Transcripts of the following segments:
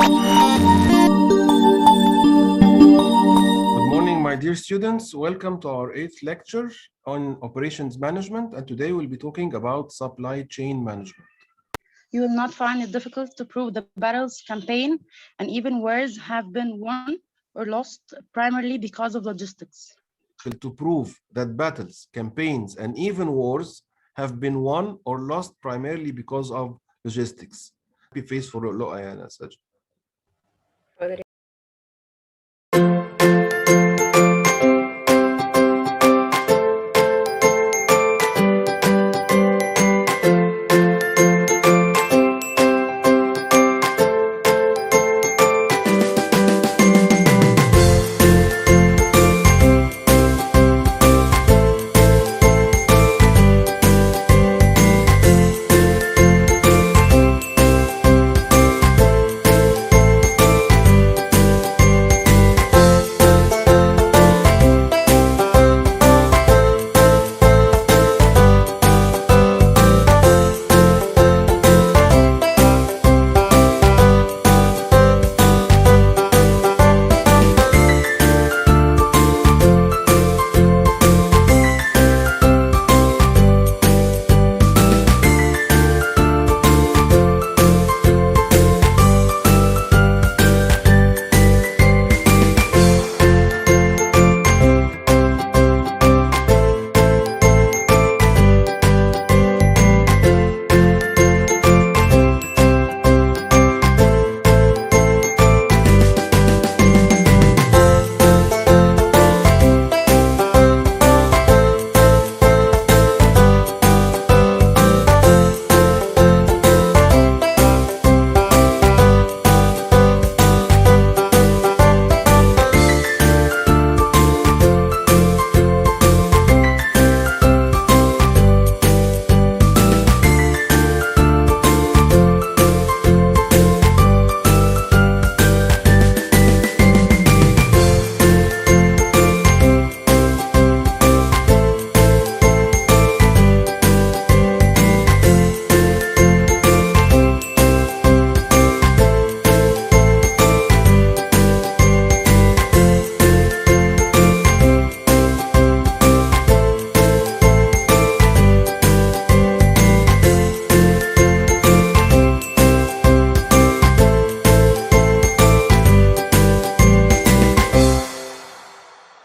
Good morning, my dear students. Welcome to our 8th lecture on operations management. And today we'll be talking about supply chain management. You will not find it difficult to prove the battles, campaign, and even wars have been won or lost primarily because of logistics. To prove that battles, campaigns, and even wars have been won or lost primarily because of logistics. Happy face for Ayana Sajid.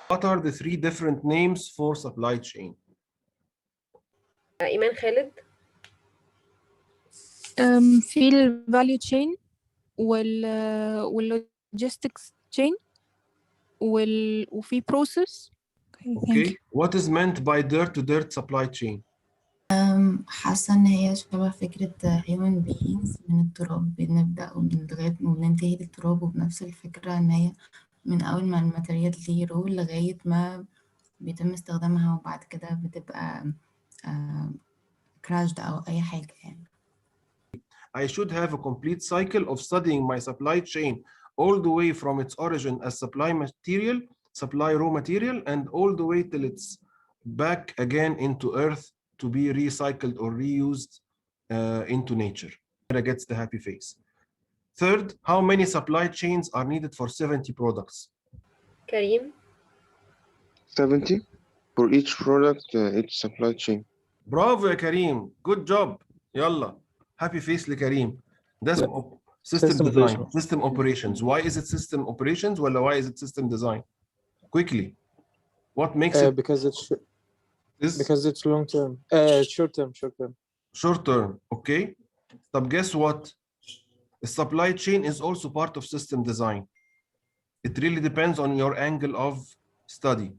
What are the 3 different names for supply chain? إيمان خالد. في ال value chain logistics chain وفي process. Okay. What is meant by dirt to dirt supply chain? حاسة إن هي شبه فكرة human beings من التراب بنبدأ لغاية ما بننتهي للتراب، وبنفس الفكرة إن هي من أول ما الماتريال دي رول لغاية ما بيتم استخدامها وبعد كده بتبقى crashed أو أي حاجة يعني. I should have a complete cycle of studying my supply chain all the way from its origin as supply material, supply raw material, and all the way till it's back again into earth to be recycled or reused into nature. That gets the happy face. Third, how many supply chains are needed for 70 products? كريم. 70 for each product, each supply chain. برافو يا كريم. Good job. يلا. Happy face لكريم. That's system design, system operations. Why is it system operations? Well, why is it system design? Quickly. What makes it? Because it's long term. Short term. Short term. Okay. But guess what? The supply chain is also part of system design. It really depends on your angle of study.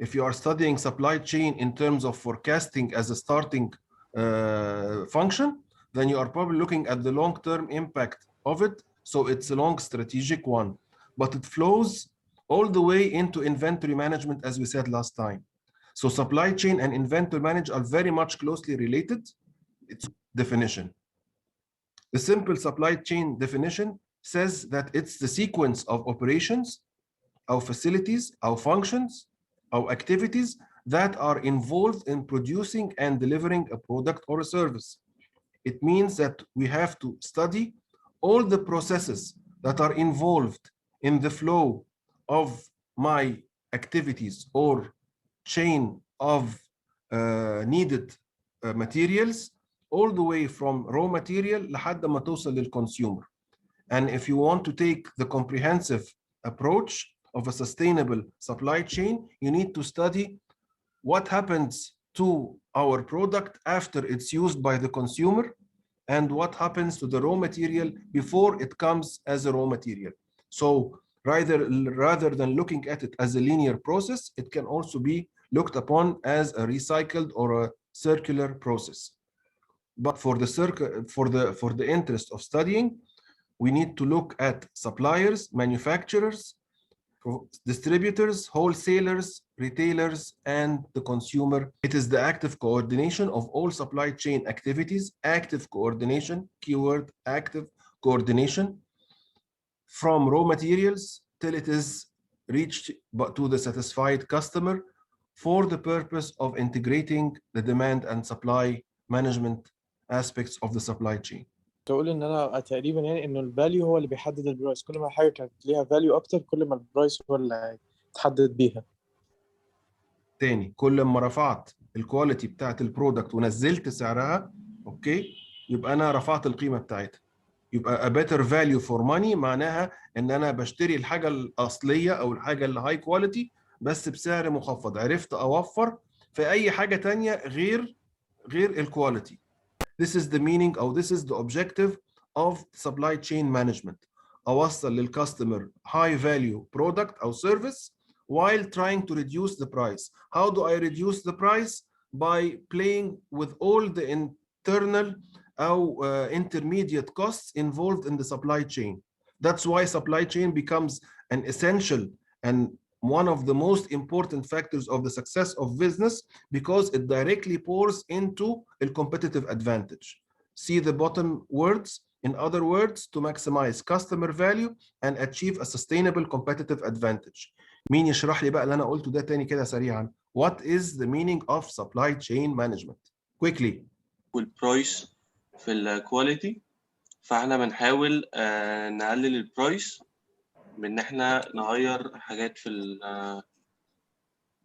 If you are studying supply chain in terms of forecasting as a starting function, then you are probably looking at the long-term impact of it. So it's a long strategic one, but it flows all the way into inventory management, as we said last time. So supply chain and inventory management are very much closely related. It's definition. The simple supply chain definition says that it's the sequence of operations, our facilities, our functions, our activities that are involved in producing and delivering a product or a service. It means that we have to study all the processes that are involved in the flow of my activities or chain of needed materials all the way from raw material لحد ما توصل للconsumer. And if you want to take the comprehensive approach of a sustainable supply chain, you need to study what happens to our product after it's used by the consumer and what happens to the raw material before it comes as a raw material. So rather than looking at it as a linear process, it can also be looked upon as a recycled or a circular process. But for the interest of studying, we need to look at suppliers, manufacturers, distributors, wholesalers, retailers, and the consumer. It is the active coordination of all supply chain activities, active coordination, keyword active coordination, from raw materials till it is reached to the satisfied customer for the purpose of integrating the demand and supply management aspects of the supply chain. تقول ان انا تقريبا يعني انه الفاليو هو اللي بيحدد البرايس، كل ما حاجه كانت ليها فاليو اكتر كل ما البرايس هو اللي هيتحدد بيها. تاني، كل ما رفعت الكواليتي بتاعت البرودكت ونزلت سعرها، اوكي، يبقى انا رفعت القيمه بتاعتها. يبقى a better value for money معناها ان انا بشتري الحاجه الاصليه او الحاجه اللي هاي كواليتي بس بسعر مخفض، عرفت اوفر في اي حاجه تانية غير الكواليتي. This is the meaning أو this is the objective of supply chain management. أوصل للكاستمر high value product أو service while trying to reduce the price. How do I reduce the price? By playing with all the internal أو intermediate costs involved in the supply chain. That's why supply chain becomes an essential and one of the most important factors of the success of business because it directly pours into a competitive advantage. See the bottom words, in other words, to maximize customer value and achieve a sustainable competitive advantage. مين يشرح لي بقى اللي أنا قلته ده تاني كده سريعا؟ What is the meaning of supply chain management? Quickly. والبرايس في الكواليتي، فاحنا بنحاول نقلل البرايس من ان احنا نغير حاجات في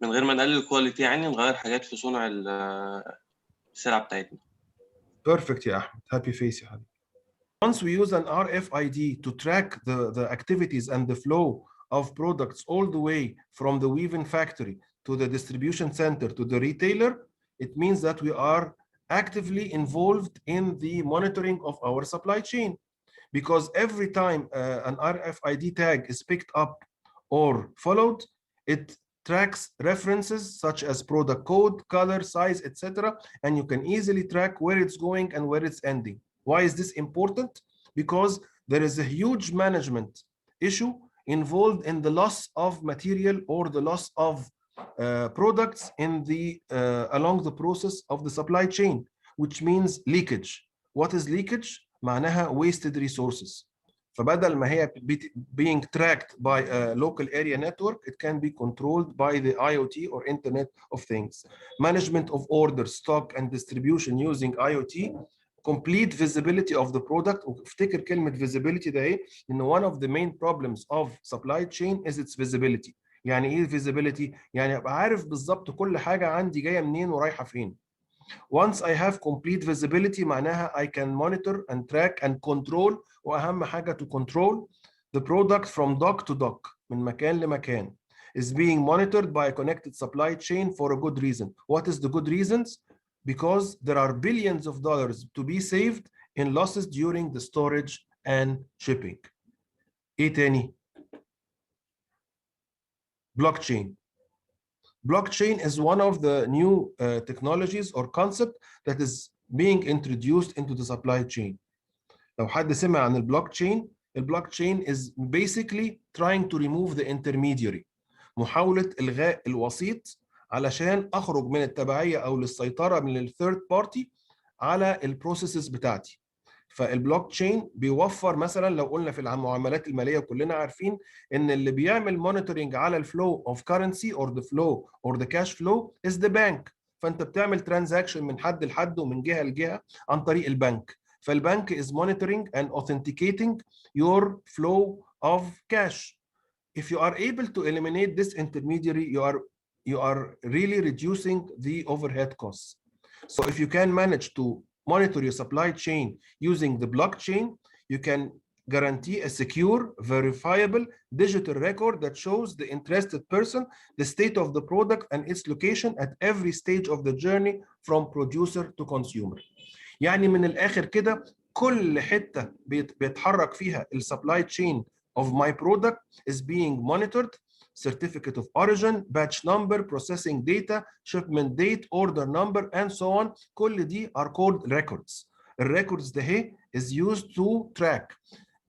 من غير ما نقلل الكواليتي، يعني نغير حاجات في صنع السلعة بتاعتنا. Perfect يا أحمد. Happy face يا حبيبي. Once we use an RFID to track the activities and the flow of products all the way from the weaving factory to the distribution center to the retailer, it means that we are actively involved in the monitoring of our supply chain. Because every time an RFID tag is picked up or followed, it tracks references such as product code, color, size, etc. And you can easily track where it's going and where it's ending. Why is this important? Because there is a huge management issue involved in the loss of material or the loss of products in along the process of the supply chain, which means leakage. What is leakage? معناها wasted resources. فبدل ما هي being tracked by a local area network, it can be controlled by the IoT or Internet of Things. Management of orders, stock and distribution using IoT, complete visibility of the product. وافتكر كلمة visibility ده ايه؟ إن one of the main problems of supply chain is its visibility. يعني ايه visibility؟ يعني ابقى عارف بالظبط كل حاجة عندي جاية منين ورايحة فين. Once I have complete visibility معناها I can monitor and track and control، وأهم حاجة to control the product from dock to dock، من مكان لمكان is being monitored by a connected supply chain for a good reason. What is the good reasons? Because there are billions of dollars to be saved in losses during the storage and shipping. إيه تاني؟ Blockchain. Blockchain is one of the new technologies or concept that is being introduced into the supply chain. لو حد سمع عن البلوك تشين is basically trying to remove the intermediary. محاولة إلغاء الوسيط علشان أخرج من التبعية أو للسيطرة من الثيرد بارتي على البروسيسز بتاعتي. فالبلوك تشين بيوفر مثلا لو قلنا في المعاملات الماليه كلنا عارفين ان اللي بيعمل مونيتورنج على الفلو اوف كرنسي اور ذا فلو اور ذا كاش فلو از ذا بانك. فانت بتعمل ترانزاكشن من حد لحد ومن جهه لجهه عن طريق البنك. فالبنك is monitoring and authenticating your flow of cash. If you are able to eliminate this intermediary, you are really reducing the overhead costs. So if you can manage to monitor your supply chain using the blockchain, you can guarantee a secure, verifiable digital record that shows the interested person, the state of the product and its location at every stage of the journey from producer to consumer. يعني من الآخر كده كل حتة بيتحرك فيها السبلاي chain of my product is being monitored. Certificate of origin, batch number, processing data, shipment date, order number, and so on. كل دي are called records. الrecords ده is used to track.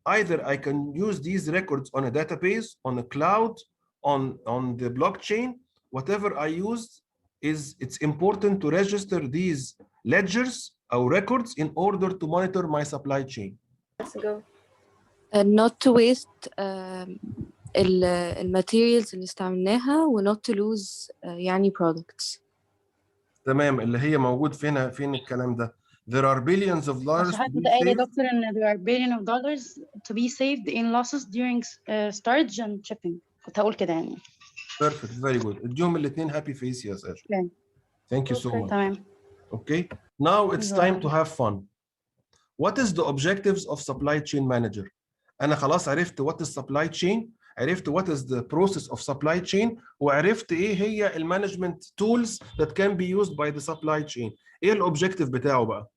Either I can use these records on a database, on a cloud, on the blockchain. Whatever I use it's important to register these ledgers or records in order to monitor my supply chain. not to waste الماتيريالز اللي استعملناها و not to lose يعني products. تمام اللي هي موجود فين الكلام ده. There are billions of dollars to حضرتك be قايل يا saved. دكتور ان there are billions of dollars to be saved in losses during storage and shipping. كنت هقول كده يعني. Perfect, very good. اديهم الاثنين happy face يا ساجد. Okay. Thank you so much. تمام. Okay. Now it's time to have fun. What is the objectives of supply chain manager? أنا خلاص عرفت what is supply chain, عرفت what is the process of supply chain, وعرفت إيه هي المانجمنت tools that can be used by the supply chain. إيه الobjective بتاعه بقى؟